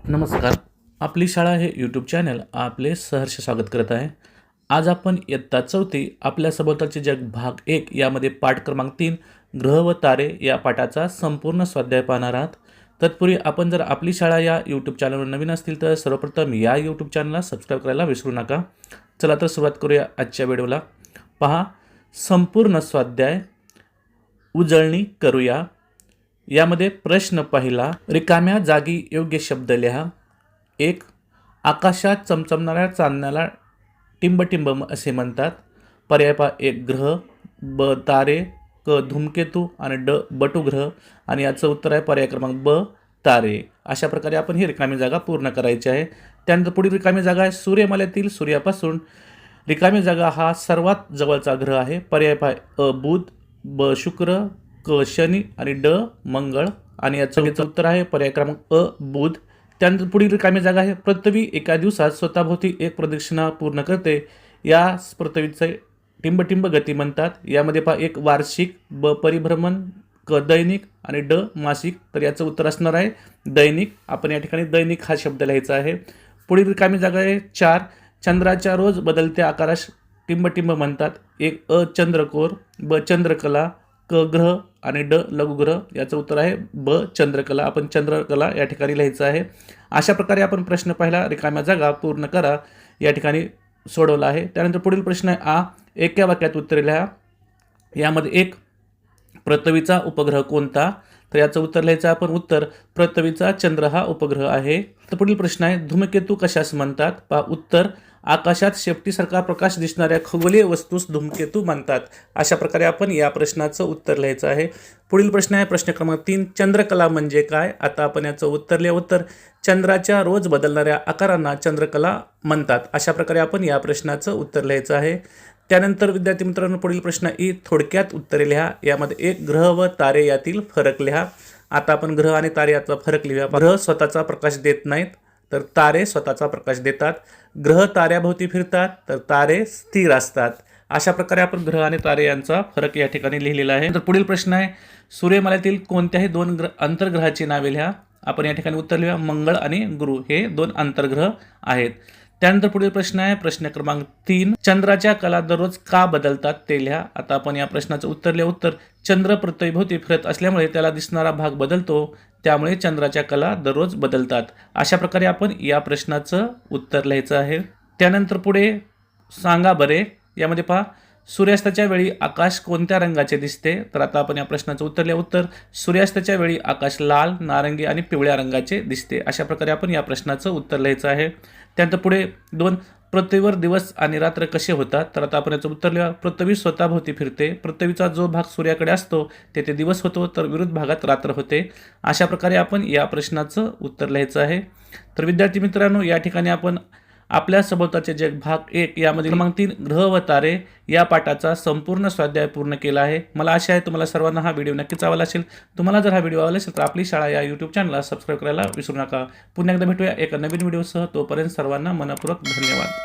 नमस्कार. आपली शाळा हे यूट्यूब चॅनल आपले सहर्ष स्वागत करत आहे. आज आपण इयत्ता 4थी आपल्या सभोवतालचे जग भाग 1 यामध्ये पाठ क्रमांक 3 ग्रह व तारे या पाठाचा संपूर्ण स्वाध्याय पाहणार आहात. तत्पूर्वी आपण जर आपली शाळा या यूट्यूब चॅनलवर नवीन असतील तर सर्वप्रथम या यूट्यूब चॅनलला सबस्क्राईब करायला विसरू नका. चला तर सुरुवात करूया आजच्या व्हिडिओला. पहा, संपूर्ण स्वाध्याय उजळणी करूया. यामध्ये प्रश्न पहिला, रिकाम्या जागी योग्य शब्द लिहा. 1. आकाशात चमचमणाऱ्या चांदण्याला टिंबटिंब असे म्हणतात. पर्याय पहा. 1 ग्रह, ब तारे, क धूमकेतू आणि ड बटुग्रह. आणि याचं उत्तर आहे पर्याय क्रमांक ब तारे. अशा प्रकारे आपण ही रिकामी जागा पूर्ण करायची आहे. त्यानंतर पुढील रिकामी जागा आहे सूर्यमालेतील सूर्यापासून रिकामी जागा हा सर्वात जवळचा ग्रह आहे. पर्याय पहा. अ बुध, ब शुक्र, क शनी आणि ड मंगळ. आणि याचं उत्तर आहे पर्याय क्रमांक अ बुध. त्यानंतर पुढील रिकामी जागा आहे पृथ्वी एका दिवसात स्वतःभोवती एक प्रदक्षिणा पूर्ण करते. या पृथ्वीचे टिंबटिंब गती म्हणतात. यामध्ये पहा. 1 वार्षिक, ब परिभ्रमण, क दैनिक आणि ड मासिक. तर याचं उत्तर असणार आहे दैनिक. आपण या ठिकाणी दैनिक हा शब्द लिहायचा आहे. पुढील रिकामी जागा आहे 4 चंद्राच्या रोज बदलत्या आकारास टिंबटिंब म्हणतात. 1 अ चंद्रकोर, ब चंद्रकला, क ग्रह आणि ड लघुग्रह. याचं उत्तर आहे ब चंद्रकला. आपण चंद्रकला या ठिकाणी लिहायचं आहे. अशा प्रकारे आपण प्रश्न पहिला रिकाम्या जागा पूर्ण करा या ठिकाणी सोडवला आहे. त्यानंतर पुढील प्रश्न आहे आ. एका वाक्यात उत्तरे लिहा. यामध्ये 1 पृथ्वीचा उपग्रह कोणता. तर याचं उत्तर लिहायचं आपण उत्तर पृथ्वीचा चंद्र हा उपग्रह आहे. तर पुढील प्रश्न आहे धूमकेतू कशास म्हणतात. पहा उत्तर आकाशात शेपटीसारखा प्रकाश दिसणाऱ्या खगोलीय वस्तूस धूमकेतू म्हणतात. अशा प्रकारे आपण या प्रश्नाचं उत्तर लिहायचं आहे. पुढील प्रश्न आहे प्रश्न क्रमांक 3 चंद्रकला म्हणजे काय. आता आपण याचं उत्तर लिहा. उत्तर चंद्राच्या रोज बदलणाऱ्या आकारांना चंद्रकला म्हणतात. अशा प्रकारे आपण या प्रश्नाचं उत्तर लिहायचं आहे. त्यानंतर विद्यार्थी मित्रांनो पुढील प्रश्न ई थोडक्यात उत्तरे लिहा. यामध्ये 1 ग्रह व तारे यातील फरक लिहा. आता आपण ग्रह आणि तारे याचा फरक लिहा. ग्रह स्वतःचा प्रकाश देत नाहीत तर तारे स्वतःचा प्रकाश देतात. ग्रह ताऱ्याभोवती फिरतात तर तारे स्थिर असतात. अशा प्रकारे आपण ग्रह आणि तारे यांचा फरक या ठिकाणी लिहिलेला आहे. तर पुढील प्रश्न आहे सूर्यमालेतील कोणत्याही 2 अंतर्ग्रहाची नावे लिहा. आपण या ठिकाणी उत्तर लिहा. मंगळ आणि गुरु हे 2 अंतर्ग्रह आहेत. त्यानंतर पुढील प्रश्न आहे प्रश्न क्रमांक 3 चंद्राच्या कला दररोज का बदलतात ते लिहा. आता आपण या प्रश्नाचं उत्तर लिहा. उत्तर चंद्र पृथ्वीभोवती फिरत असल्यामुळे त्याला दिसणारा भाग बदलतो, त्यामुळे चंद्राच्या कला दररोज बदलतात. अशा प्रकारे आपण या प्रश्नाचं उत्तर लिहायचं आहे. त्यानंतर पुढे सांगा बरे. यामध्ये पहा सूर्यास्ताच्या वेळी आकाश कोणत्या रंगाचे दिसते. तर आता आपण या प्रश्नाचं उत्तर लिहा. उत्तर सूर्यास्ताच्या वेळी आकाश लाल, नारंगी आणि पिवळ्या रंगाचे दिसते. अशा प्रकारे आपण या प्रश्नाचं उत्तर लिहायचं आहे. त्यानंतर पुढे 2 पृथ्वीवर दिवस आणि रात्र कसे होतात. तर आता आपण याचं उत्तर लिहा. पृथ्वी स्वतःभोवती फिरते. पृथ्वीचा जो भाग सूर्याकडे असतो तेथे दिवस होतो तर विरुद्ध भागात रात्र होते. अशा प्रकारे आपण या प्रश्नाचं उत्तर लिहायचं आहे. तर विद्यार्थी मित्रांनो या ठिकाणी आपण आपल्या सभोवतालचे जग भाग 1 यामध्ये क्रमांक 3 ग्रह व तारे या पाठाचा संपूर्ण स्वाध्याय पूर्ण केला आहे. मला आशा आहे तुम्हाला सर्वांना हा व्हिडिओ नक्कीच आवडला असेल. तुम्हाला जर हा व्हिडिओ आवडला असेल तर आपली शाळा या यूट्यूब चॅनलला सबस्क्राईब करायला विसरू नका. पुन्हा एकदा भेटूया एका नवीन व्हिडिओसह. तोपर्यंत सर्वांना मनपूर्वक धन्यवाद.